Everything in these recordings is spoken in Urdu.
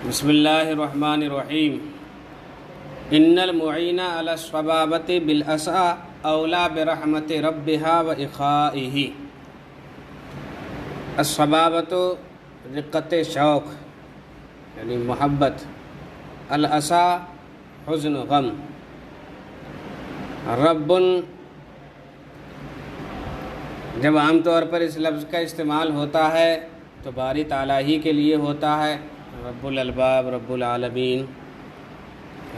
بسم اللہ الرحمن الرحیم ان المعین علی الصبابۃ بالاسا اولا برحمت ربها و اخائہ۔ الصبابۃ رقت شوق یعنی محبت، الاسا حزن غم، رب جب عام طور پر اس لفظ کا استعمال ہوتا ہے تو باری تعالیٰ ہی کے لیے ہوتا ہے، رب الالباب، رب العالمین،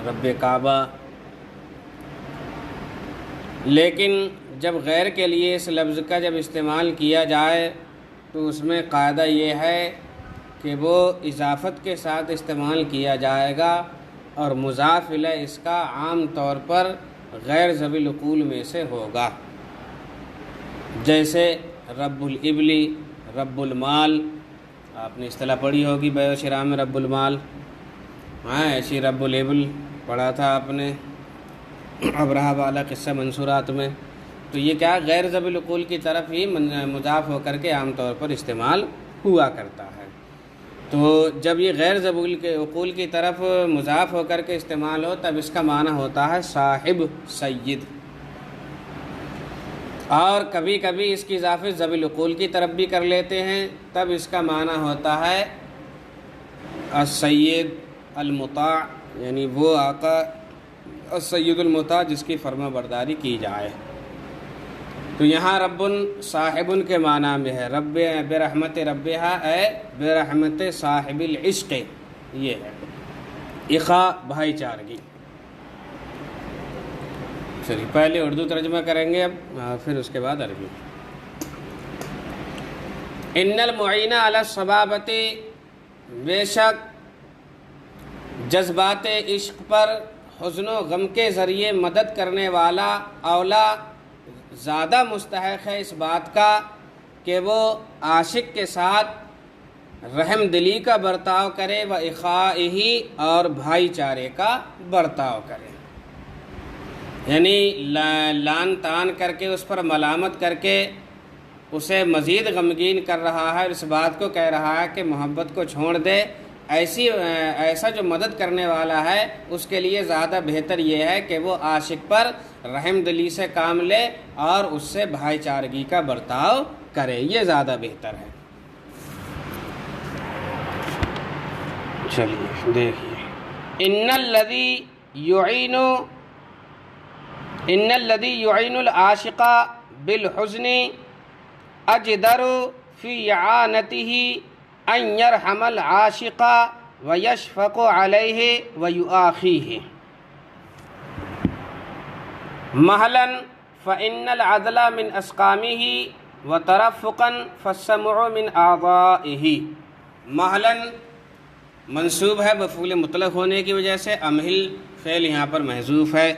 رب کعبہ۔ لیکن جب غیر کے لیے اس لفظ کا جب استعمال کیا جائے تو اس میں قاعدہ یہ ہے کہ وہ اضافت کے ساتھ استعمال کیا جائے گا، اور مضاف الیہ اس کا عام طور پر غیر ذوی العقول میں سے ہوگا، جیسے رب الابلی، رب المال۔ آپ نے اصطلاح پڑھی ہوگی بیع و شراء میں رب المال، ایسی رب الابل پڑھا تھا آپ نے ابرہہ والا قصہ منصورات میں۔ تو یہ کیا غیر ذوی العقول کی طرف ہی مضاف ہو کر کے عام طور پر استعمال ہوا کرتا ہے۔ تو جب یہ غیر ذوی العقول کی طرف مضاف ہو کر کے استعمال ہو تب اس کا معنی ہوتا ہے صاحب، سید، اور کبھی کبھی اس کی اضافت ذوی العقول کی طرف بھی کر لیتے ہیں، تب اس کا معنی ہوتا ہے السید المطاع، یعنی وہ آقا السید المطاع جس کی فرما برداری کی جائے۔ تو یہاں رب صاحب کے معنی میں ہے، رب برحمت ربہا اے برحمت صاحب العشق، یہ ہے اخا، بھائی چارگی۔ چلیے پہلے اردو ترجمہ کریں گے اب، پھر اس کے بعد عربی۔ ان المعین علی الصبابۃ، بے شک جذبات عشق پر حزن و غم کے ذریعے مدد کرنے والا اولا زیادہ مستحق ہے اس بات کا کہ وہ عاشق کے ساتھ رحم دلی کا برتاؤ کرے، و اخائہ، اور بھائی چارے کا برتاؤ کرے، یعنی لان تان کر کے اس پر ملامت کر کے اسے مزید غمگین کر رہا ہے، اور اس بات کو کہہ رہا ہے کہ محبت کو چھوڑ دے۔ ایسا جو مدد کرنے والا ہے اس کے لیے زیادہ بہتر یہ ہے کہ وہ عاشق پر رحم دلی سے کام لے اور اس سے بھائی چارگی کا برتاؤ کرے، یہ زیادہ بہتر ہے۔ چلیے دیکھیے، ان الذی یعین العاشق بالحزن اجدر فی اعانتہ ان یرحم العاشق ویشفق علیہ ویؤاخیہ، مہلا فإن العدل من اسقامہ وترفقا فالسمع من اعضائہ۔ مہلا منصوب ہے مفعول مطلق ہونے کی وجہ سے، امہل فعل یہاں پر محذوف ہے،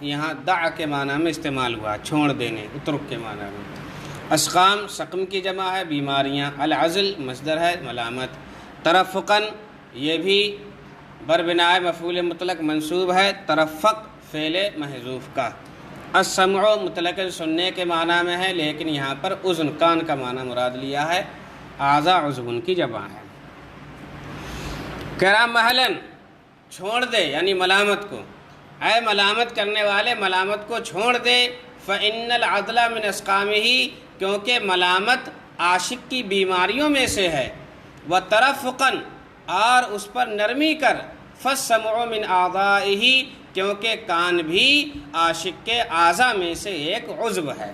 یہاں دع کے معنی میں استعمال ہوا، چھوڑ دینے، اترک کے معنی میں۔ اسقام سقم کی جمع ہے، بیماریاں۔ العزل مصدر ہے، ملامت۔ ترفقاً یہ بھی بربنائے مفعول مطلق منصوب ہے، ترفق فعل محذوف کا۔ السمع مطلق سننے کے معنی میں ہے، لیکن یہاں پر اذن، کان کا معنی مراد لیا ہے، اعضاء عضو کی جمع ہے۔ کہہ رہا مہلاً چھوڑ دے، یعنی ملامت کو، اے ملامت کرنے والے ملامت کو چھوڑ دے۔ فإن العدل من اسقامہ، کیونکہ ملامت عاشق کی بیماریوں میں سے ہے۔ وترفقاً، اور اس پر نرمی کر۔ فالسمع من اعضائہ، کیونکہ کان بھی عاشق کے اعضاء میں سے ایک عضو ہے۔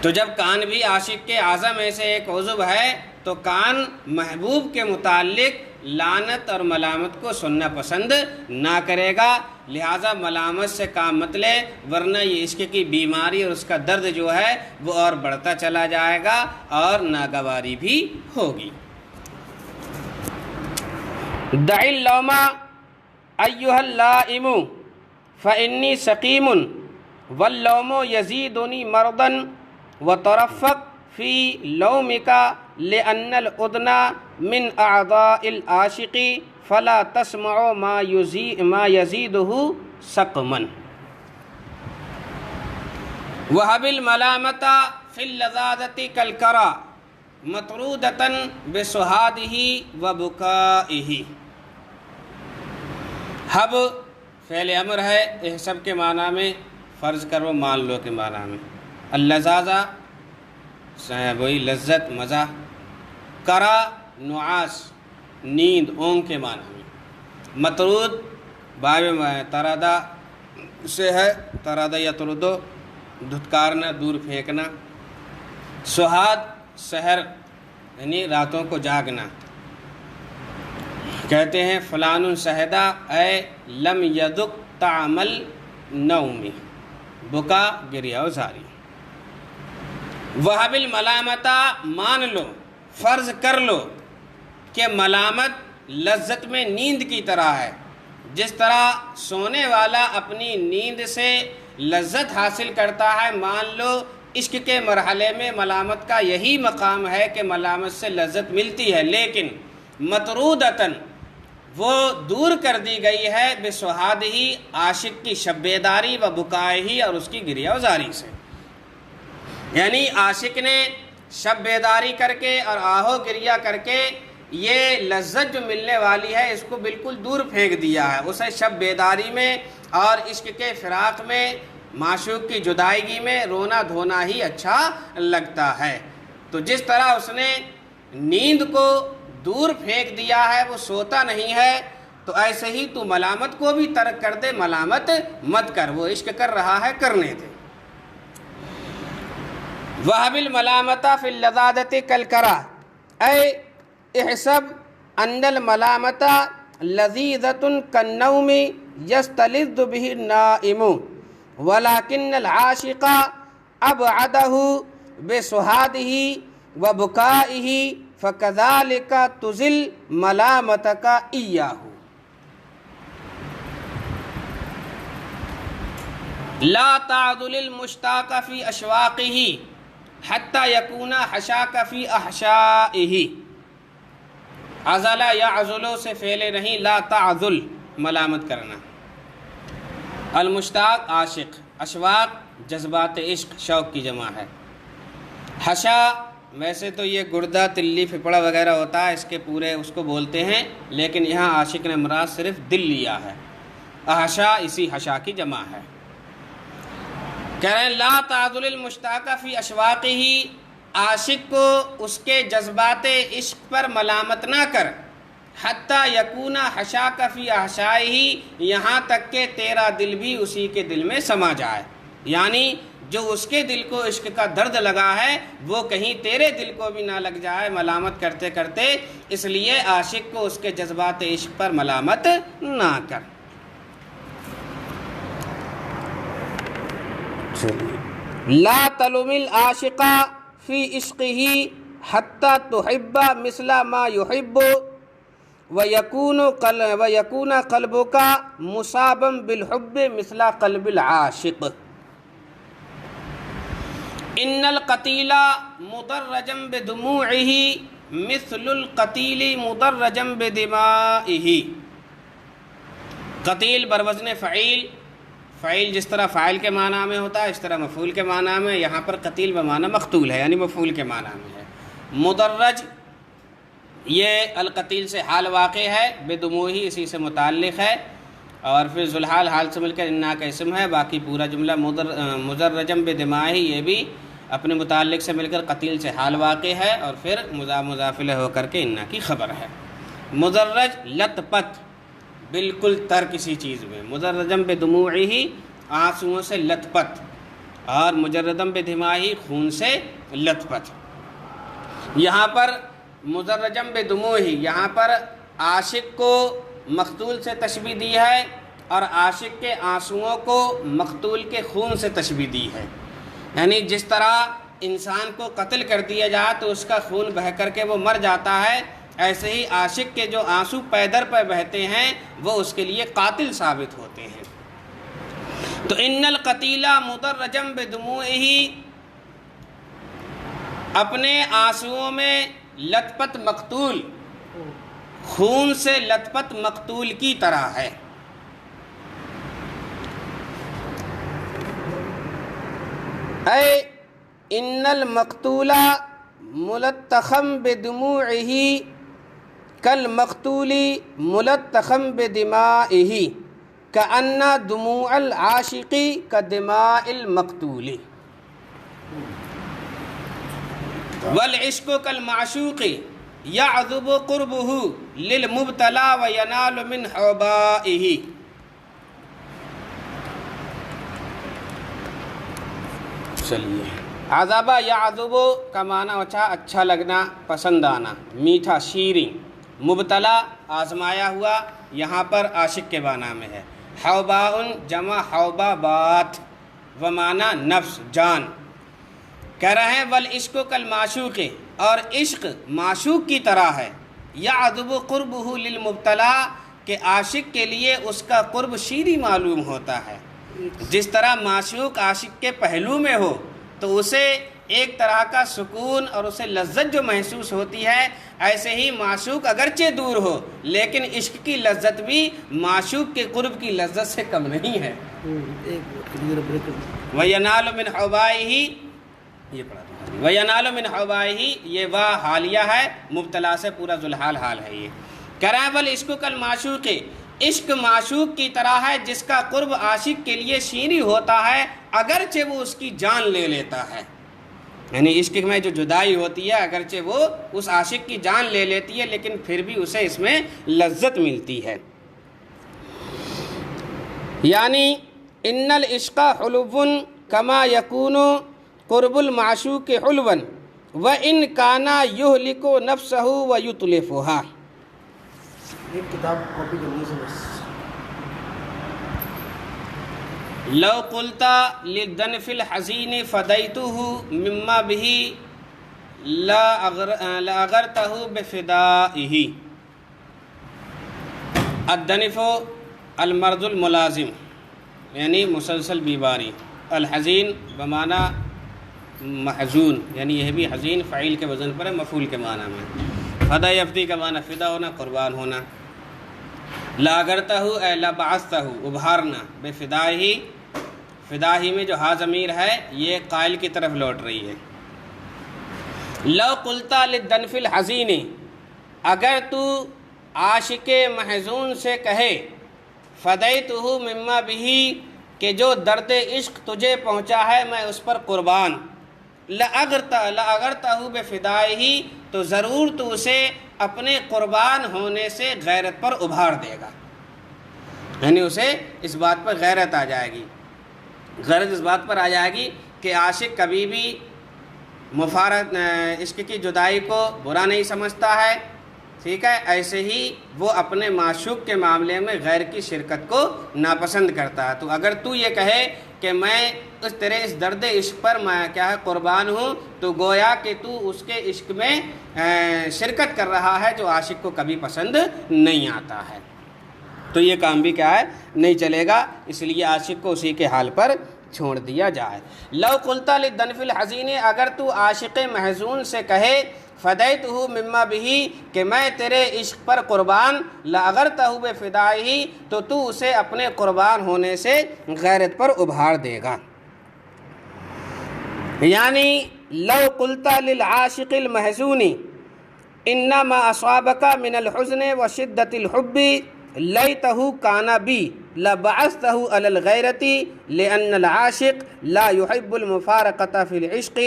تو جب کان بھی عاشق کے اعضاء میں سے ایک عضو ہے تو کان محبوب کے متعلق لعنت اور ملامت کو سننا پسند نہ کرے گا، لہٰذا ملامت سے کام مت لے، ورنہ یہ عشق کی بیماری اور اس کا درد جو ہے وہ اور بڑھتا چلا جائے گا اور ناگواری بھی ہوگی۔ دع اللوم ایھا اللائم فانی سقیم واللوم یزیدنی مرضا وترفق فی لومک لأن الأذن من اعضاء العاشق فلا تسمع ما یزیدہ سقما۔ وہب الملامۃ فی اللذاذۃ کالکرا مطرودتن بسہادہ و بکائہ۔ حب فعل امر ہے، احسب کے معنی میں، فرض کرو مان لو کے معنی میں، اللذاذہ وہی لذت مزہ، کرا نعاس نیند اونگ کے معنی میں، مطرود باب ترادہ سے ہے، ترادہ یا تردو دھتکارنا دور پھینکنا، سہاد سحر یعنی راتوں کو جاگنا، کہتے ہیں فلان سہدہ اے لم یدق طعم النوم، بکا گریہ و زاری۔ وہب الملامتہ مان لو، فرض کر لو کہ ملامت لذت میں نیند کی طرح ہے، جس طرح سونے والا اپنی نیند سے لذت حاصل کرتا ہے، مان لو عشق کے مرحلے میں ملامت کا یہی مقام ہے کہ ملامت سے لذت ملتی ہے، لیکن مطرودتاً وہ دور کر دی گئی ہے بسہادہ عاشق کی شب بیداری و بکائہ اور اس کی گریہ و زاری سے، یعنی عاشق نے شب بیداری کر کے اور آہو گریہ کر کے یہ لذت جو ملنے والی ہے اس کو بالکل دور پھینک دیا ہے، اسے شب بیداری میں اور عشق کے فراق میں، معشوق کی جدائیگی میں رونا دھونا ہی اچھا لگتا ہے۔ تو جس طرح اس نے نیند کو دور پھینک دیا ہے، وہ سوتا نہیں ہے، تو ایسے ہی تو ملامت کو بھی ترک کر دے، ملامت مت کر، وہ عشق کر رہا ہے کرنے دے۔ وہب الملامتہ فی اللذاذۃ کالکراہ اے احسب ان الملامتہ لذیذۃ کالنوم یستلذ بہ النائم ولکن العاشق ابعدہ بسہادہ و بکائہ فکذالک تزل ملامتک ایاہ۔ لا تعذل المشتاق فی اشواقہ حتی یکون حشاک فی احشائہ۔ عزل یعزلو سے فعل نہیں، لا تعذل ملامت کرنا، المشتاق عاشق، اشواق جذبات عشق شوق کی جمع ہے، حشا ویسے تو یہ گردہ تلی پھپڑا وغیرہ ہوتا ہے، اس کے پورے اس کو بولتے ہیں، لیکن یہاں عاشق نے مراد صرف دل لیا ہے، احشا اسی حشا کی جمع ہے۔ کہہ رہے ہیں لا تعذل المشتاق فی اشواقہ، عاشق کو اس کے جذبات عشق پر ملامت نہ کر، حتی یکون حشاک فی احشائہ، یہاں تک کہ تیرا دل بھی اسی کے دل میں سما جائے، یعنی جو اس کے دل کو عشق کا درد لگا ہے وہ کہیں تیرے دل کو بھی نہ لگ جائے ملامت کرتے کرتے، اس لیے عاشق کو اس کے جذبات عشق پر ملامت نہ کر۔ لا تلم العاشق فی عشقہ حتی تحب مثل ما یحب ویکون قلبک مصابا بالحب مثل قلب العاشق۔ ان القتیل مدرجا بدموعہ مثل القتیل مدرجا بدمائہ۔ قتیل بروزن فعیل، فعیل جس طرح فاعل کے معنی میں ہوتا ہے اس طرح مفعول کے معنی میں، یہاں پر قتیل بمعنی مقتول ہے یعنی مفعول کے معنی میں ہے۔ مدرج یہ القتیل سے حال واقع ہے، بدموعہ اسی سے متعلق ہے، اور پھر ذوالحال حال سے مل کر انا کا اسم ہے، باقی پورا جملہ مدرجم بدمائہ یہ بھی اپنے متعلق سے مل کر قتیل سے حال واقع ہے، اور پھر مضاف الیہ ہو کر کے انا کی خبر ہے۔ مدرج لت پت بالکل تر کسی چیز میں، مدرجم بدموعہ آنسوؤں سے لت پت، اور مجردم بدمائہ خون سے لت پت۔ یہاں پر مدرجم بدموعہ، یہاں پر عاشق کو مقتول سے تشبیہ دی ہے اور عاشق کے آنسوؤں کو مقتول کے خون سے تشبیہ دی ہے، یعنی جس طرح انسان کو قتل کر دیا جائے تو اس کا خون بہہ کر کے وہ مر جاتا ہے، ایسے ہی عاشق کے جو آنسو پیدر پہ بہتے ہیں وہ اس کے لیے قاتل ثابت ہوتے ہیں۔ تو ان القتیل مدرجم بدموعہ، اپنے آنسوؤں میں لت پت مقتول، خون سے لت پت مقتول کی طرح ہے۔ اے ان المقتول ملتخم بدموعہ کالمقتول ملتخم بدمائہ کأن دموع العاشق کدماء المقتول والعشق کالمعشوق یعذب قربہ للمبتلا وینال من حوبائہ. چلیے عذابہ یعذب کا معنی ہوتا اچھا لگنا، پسند آنا، میٹھا، شیریں. مبتلا آزمایا ہوا، یہاں پر عاشق کے معنی میں ہے. حوباء جمع حوبہ بات و معنی نفس، جان. کہہ رہے ہیں والعشق کالمعشوق، اور عشق معشوق کی طرح ہے. یعذب قربہ للمبتلا، کہ عاشق کے لیے اس کا قرب شیریں معلوم ہوتا ہے. جس طرح معشوق عاشق کے پہلو میں ہو تو اسے ایک طرح کا سکون اور اسے لذت جو محسوس ہوتی ہے، ایسے ہی معشوق اگرچہ دور ہو لیکن عشق کی لذت بھی معشوق کے قرب کی لذت سے کم نہیں ہے. وَيَنَالُ مِنْ حَوْبَائِهِ، یہ پڑھا تھا. وَيَنَالُ مِنْ حَوْبَائِهِ، یہ وا حالیہ ہے، مبتلا سے پورا ذوالحال حال ہے. یہ کہہ رہا ہے وَالْعِشْقُ كَالْمَعْشُوقِ، عشق معشوق کی طرح ہے جس کا قرب عاشق کے لیے شیریں ہوتا ہے اگرچہ وہ اس کی جان لے لیتا ہے. یعنی عشق میں جو جدائی ہوتی ہے اگرچہ وہ اس عاشق کی جان لے لیتی ہے لیکن پھر بھی اسے اس میں لذت ملتی ہے. یعنی ان العشق حلو کما یکون قرب المعشوق حلوا وان کان یہلک نفسہ ویتلفھا. ایک کتاب کاپی کرنی سے بس. لو قلت للدنف الحزین فدیتہ مما به لاغرتہ بفدائہ. الدنف المرض الملازم یعنی مسلسل بیماری. الحزین بمعنی محزون، یعنی یہ بھی حزین فعیل کے وزن پر ہے، مفعول کے معنی میں. فدا یفدی کا معنی فدا ہونا، قربان ہونا. لاغرتہ اے لبعثتہ، ابھارنا. بے فدائی، فدائی میں جو ہا ضمیر ہے یہ قائل کی طرف لوٹ رہی ہے. لو قلتا للدنف الحزین، اگر تو عاشق محزون سے کہے فدیتہ مما به، کہ جو درد عشق تجھے پہنچا ہے میں اس پر قربان. لأغرتہ بفدائہ، تو ضرور تو اسے اپنے قربان ہونے سے غیرت پر ابھار دے گا. یعنی اسے اس بات پر غیرت آ جائے گی، غیرت اس بات پر آ جائے گی کہ عاشق کبھی بھی مفارقت عشق کی جدائی کو برا نہیں سمجھتا ہے. ٹھیک ہے، ایسے ہی وہ اپنے معشوق کے معاملے میں غیر کی شرکت کو ناپسند کرتا ہے. تو اگر تو یہ کہے کہ میں تیرے اس درد عشق پر میں کیا ہے قربان ہوں، تو گویا کہ تو اس کے عشق میں شرکت کر رہا ہے جو عاشق کو کبھی پسند نہیں آتا ہے. تو یہ کام بھی کیا ہے نہیں چلے گا، اس لیے عاشق کو اسی کے حال پر چھوڑ دیا جائے. لو قلت للدنف الحزین، اگر تو عاشق محزون سے کہے فدیتہ مما به، کہ میں تیرے عشق پر قربان، لاغرتہ بفدائہ، تو اسے اپنے قربان ہونے سے غیرت پر ابھار دے گا. یعنی لو قلت للعاشق المحزون انما اصابک من الحزن وشدت الحب لیتہ کان بی لبعثتہ علی الغیرۃ لأن العاشق لا يحب المفارقۃ فی العشق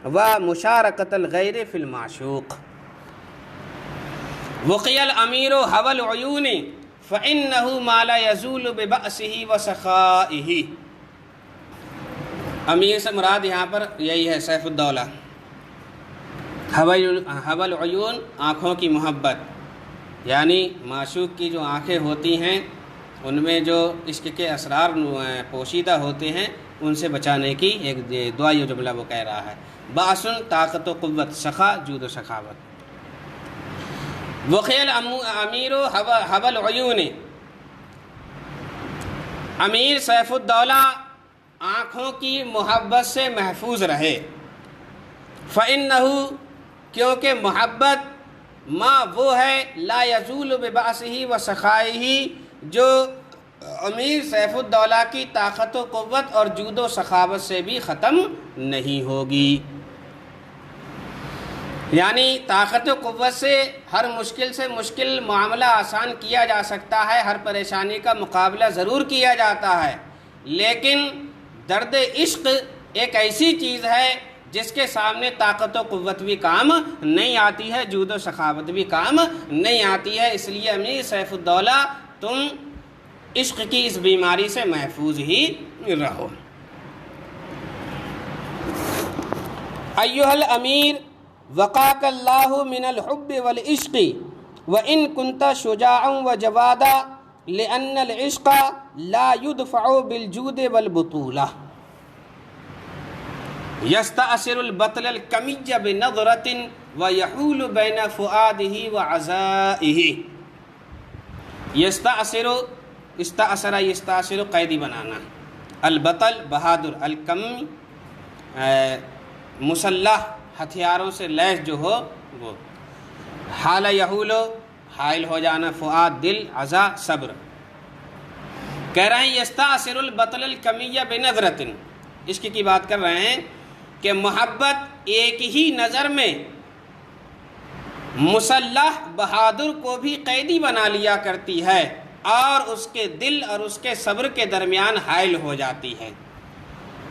ومشارکۃ الغیر فی المعشوق. وقی الامیر هوى العیون فإنہ ما لا یزول ببأسہ وسخائہ. امیر سے مراد یہاں پر یہی ہے سیف الدولہ. هوى العیون آنکھوں کی محبت، یعنی معشوق کی جو آنکھیں ہوتی ہیں ان میں جو عشق کے اسرار پوشیدہ ہوتے ہیں ان سے بچانے کی ایک دعا یہ جملہ وہ کہہ رہا ہے. باسن طاقت و قوت، سخا جود و سخاوت. وقیل امیر هوى العیون، امیر سیف الدولہ آنکھوں کی محبت سے محفوظ رہے. فإنہ، کیونکہ محبت ما وہ ہے لا یزول ببأسہ و سخائہ، جو امیر سیف الدولہ کی طاقت و قوت اور جود و سخاوت سے بھی ختم نہیں ہوگی. یعنی طاقت و قوت سے ہر مشکل سے مشکل معاملہ آسان کیا جا سکتا ہے، ہر پریشانی کا مقابلہ ضرور کیا جاتا ہے، لیکن درد عشق ایک ایسی چیز ہے جس کے سامنے طاقت و قوت بھی کام نہیں آتی ہے، جود و سخاوت بھی کام نہیں آتی ہے۔ اس لیے امیر سیف الدولہ تم عشق کی اس بیماری سے محفوظ ہی رہو۔ ایھا الامیر وقاک اللہ من الحب والعشق وان کنت شجاعا وجوادا لان العشق لا يدفع بالجود والبطولہ یستأثر البطل الکمی بنظرۃ ویحول بین فؤادہ وعزائہ۔ یستأثر قیدی بنانا، البطل بہادر، الکم مسلح ہتھیاروں سے لیس جو ہو وہ، حال یحول حائل ہو جانا، فؤاد دل، عزا صبر۔ کہہ رہے ہیں یستأثر البطل الکمی بنظرۃ، عشق کی بات کر رہے ہیں کہ محبت ایک ہی نظر میں مسلح بہادر کو بھی قیدی بنا لیا کرتی ہے اور اس کے دل اور اس کے صبر کے درمیان حائل ہو جاتی ہے۔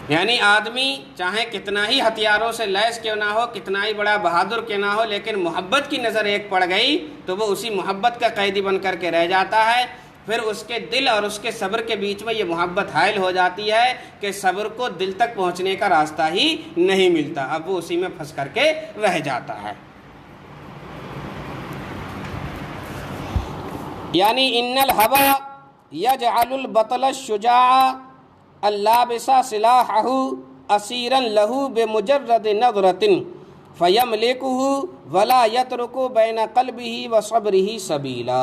یعنی آدمی چاہے کتنا ہی ہتھیاروں سے لیس کیوں نہ ہو، کتنا ہی بڑا بہادر کیوں نہ ہو، لیکن محبت کی نظر ایک پڑ گئی تو وہ اسی محبت کا قیدی بن کر کے رہ جاتا ہے۔ پھر اس کے دل اور اس کے صبر کے بیچ میں یہ محبت حائل ہو جاتی ہے کہ صبر کو دل تک پہنچنے کا راستہ ہی نہیں ملتا، اب وہ اسی میں پھنس کر کے رہ جاتا ہے۔ یعنی ان الہوی یجعل البطل الشجاع اللابس سلاحہ اسیرا لہ بمجرد نظرۃ فیملکہ ولا یترک بین قلبہ وصبرہ سبیلا۔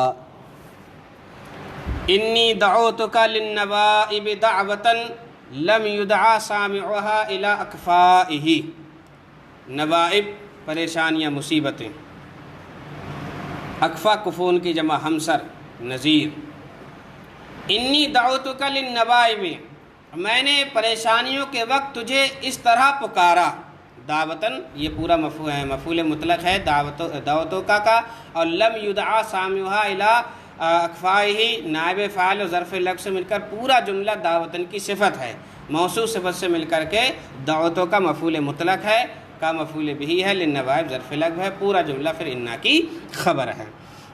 انی دعوتک للنوائب دعوۃ لم یدعا سامعها الی اکفائہ۔ نوائب پریشانیاں، مصیبتیں، اکفا کفون کی جمع ہمسر، نذیر۔ انی دعوتک للنوائب، میں نے پریشانیوں کے وقت تجھے اس طرح پکارا۔ دعوتاً یہ پورا مفعول مطلق ہے دعوتوں کا، اور لم یدعا سامعها الی اکفائہ نائب فاعل و ظرف لفظ سے مل کر پورا جملہ دعوتاً کی صفت ہے، موصوف صفت سے مل کر کے دعوتوں کا مفعول مطلق ہے، کا مفعول بہ ہے، للنوائب ظرف لفظ ہے، پورا جملہ پھر انا کی خبر ہے۔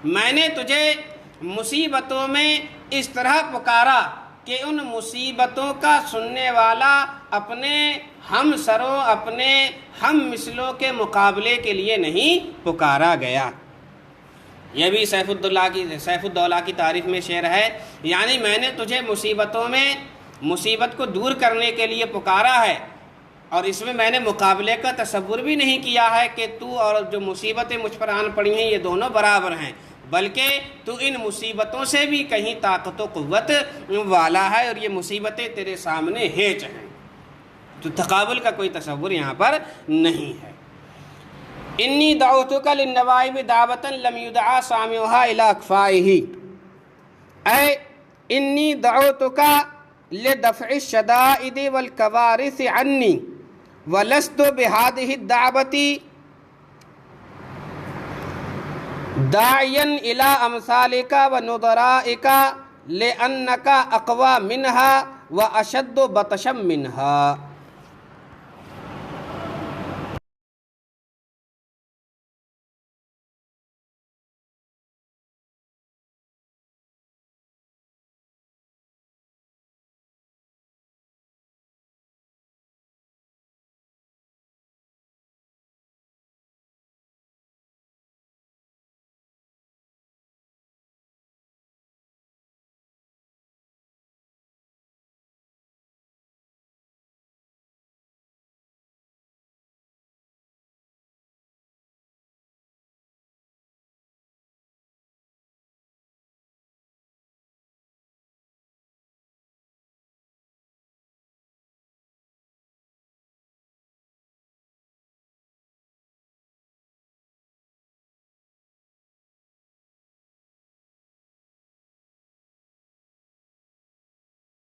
میں نے تجھے مصیبتوں میں اس طرح پکارا کہ ان مصیبتوں کا سننے والا اپنے ہم سروں، اپنے ہم مثلوں کے مقابلے کے لیے نہیں پکارا گیا۔ یہ بھی سیف الدولہ کی تعریف میں شعر ہے، یعنی میں نے تجھے مصیبتوں میں مصیبت کو دور کرنے کے لیے پکارا ہے، اور اس میں نے مقابلے کا تصور بھی نہیں کیا ہے کہ تو اور جو مصیبتیں مجھ پر آن پڑی ہیں یہ دونوں برابر ہیں، بلکہ تو ان مصیبتوں سے بھی کہیں طاقت و قوت والا ہے، اور یہ مصیبتیں تیرے سامنے ہیچ ہیں، تو تقابل کا کوئی تصور یہاں پر نہیں ہے۔ انی دعوتک للنوائب دعوۃ لم یدعا سامعها الی اکفائہ، اے انی دعوتک لدفع الشدائد والکوارث عنی ولست بہذہ الدعوۃ داعیا الی امثالک ونظرائک لانک اقوی منہا واشد بطشا منہا۔